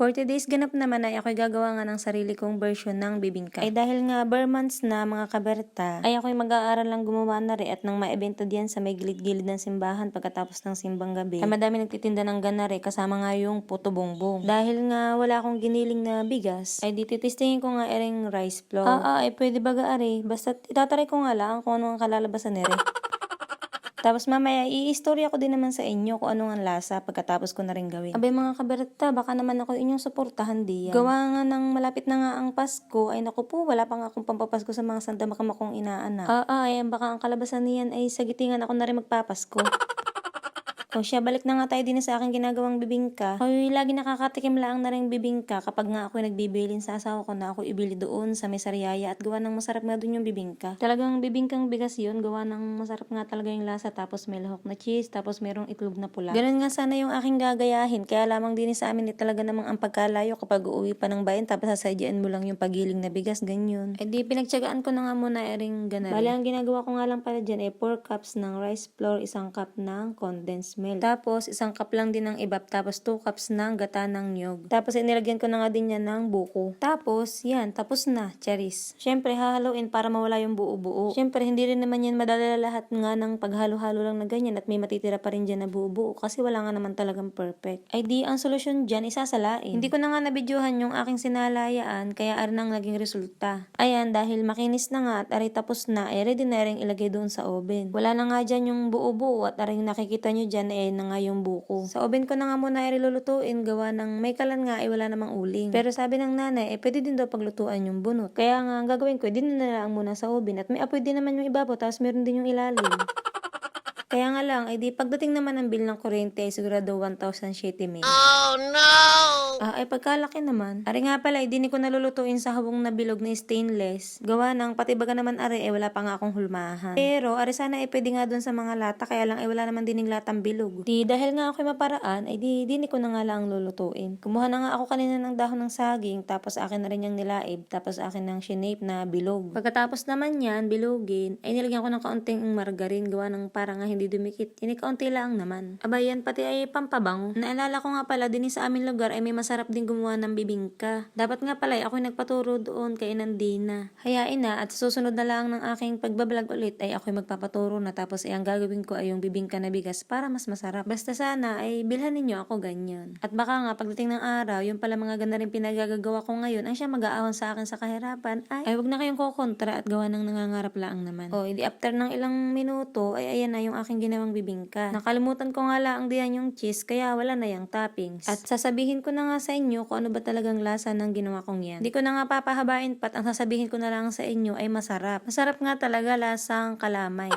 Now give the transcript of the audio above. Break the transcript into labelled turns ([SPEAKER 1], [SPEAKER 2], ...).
[SPEAKER 1] For today's ganap naman ay ako'y gagawa nga ng sarili kong version ng bibingka. Ay dahil nga bare months na mga kaberta, ay ako'y mag-aaral lang gumawa na rin at nang maebento diyan sa may gilid-gilid ng simbahan pagkatapos ng simbang gabi. Ay madami nagtitinda ng ganare kasama nga yung puto bongbong. Dahil nga wala akong giniling na bigas, ay dititestingin ko nga ering rice flour. Ay pwede baga are. Basta itataray ko nga lang kung ano ang kalalabasan nere. Tapos mamaya, i-istorya ko din naman sa inyo kung ano ang lasa pagkatapos ko na rin gawin. Abay mga kaberta, baka naman ako inyong suportahan diyan. Gawa nga ng malapit na nga ang Pasko, ay naku po, wala pa nga akong pampapasko sa mga sanda makamakong inaanak. Ay baka ang kalabasan niyan ay sa gitingan ako na rin magpapasko. O siya, balik na nga tayo din sa aking ginagawang bibingka. Ako'y lagi nakakatikim lang na rin bibingka kapag nga ako'y nagbibilin sa asawa ko na ako ibili doon sa may Sariaya at gawa ng masarap nga doon yung bibingka. Talagang bibingkang bigas yun, gawa ng masarap nga talaga yung lasa, tapos may lahok na cheese, tapos merong itlog na pula. Ganun nga sana yung aking gagayahin, kaya lamang din sa amin talaga namang ang pagkalayo kapag uuwi pa ng bayan tapos sasadyaan mo lang yung pagiling na bigas, ganyan. Eh di pinagtyagaan ko na nga muna ering ganari. Bali ang ginagawa ko nga lang pala dyan ay 4 cups ng rice flour, 1 cup ng condensed milk. Tapos, 1 cup lang din ng ibap. Tapos, 2 cups ng gata ng nyog. Tapos, inilagyan ko na nga din yan ng buko. Tapos, yan. Tapos na. Charis. Siyempre, hahaluin para mawala yung buo-buo. Siyempre, hindi rin naman yan madala lahat nga ng paghalo-halo lang na ganyan at may matitira pa rin dyan na buo-buo kasi wala nga naman talagang perfect. Ay di, ang solusyon dyan, isasalain. Hindi ko na nga nabidyohan yung aking sinalayaan kaya arin ang naging resulta. Ayan, dahil makinis na nga at aray tapos na, ready na rin ilagay doon sa oven. Wala na nga dyan yung buo-buo at aring nakikita nyo dyan na nga yung buko. Sa oven ko na nga muna ilulutuin, gawa ng may kalan nga ay wala namang uling. Pero sabi ng nanay, pwede din daw paglutuan yung bunot. Kaya nga ang gagawin ko, din na lang muna sa oven at may apoy din naman yung ibabaw, tapos meron din yung ilalim. Kaya nga lang, ay di pagdating naman ng bill ng kuryente ay sigurado 1,007 mil. Oh no! Ay pagkalaki naman. Ari nga pala, di ko nalulutuin sa hawong na bilog na stainless. Gawa ng pati baga naman ari, wala pa nga akong hulmahan. Pero ari sana pwede nga dun sa mga lata, kaya lang wala naman dining latang bilog. Di dahil nga ako'y maparaan, ay di ko na nga lang lulutuin. Kumuha na nga ako kanina ng dahon ng saging, tapos akin na rin yung nilaib, tapos akin ng shinape na bilog. Pagkatapos naman yan, bilogin, ay nilagyan ko ng kaunting margarine, gawa ng parang nga hindi dumikit. Kaunti lang naman. Aba yan, pati ay pampabango. Naalala ko nga pala, din sa aming lugar ay may masarap din gumawa ng bibingka. Dapat nga pala, ako'y nagpaturo doon kay Nandina. Hayain na, at susunod na lang ng aking pagbablog ulit ay ako'y magpapaturo na, tapos ay ang gagawin ko ay yung bibingka na bigas para mas masarap. Basta sana ay bilhan ninyo ako ganyan. At baka nga pagdating ng araw, yung pala mga ganda rin pinagagagawa ko ngayon, ang siya mag-aawan sa akin sa kahirapan, ay wag na kayong kukontra at gawa ng nangangarap lang naman. O, hindi after ng ilang minuto, ay ayan na yung aking ginawang bibingka. Nakalimutan ko nga lang diyan yung cheese, kaya wala na yung toppings. At sasabihin ko na nga sa inyo kung ano ba talagang lasa ng ginawa kong yan. Hindi ko na nga papahabain pat, ang sasabihin ko na lang sa inyo ay masarap. Masarap nga talaga, lasang kalamay.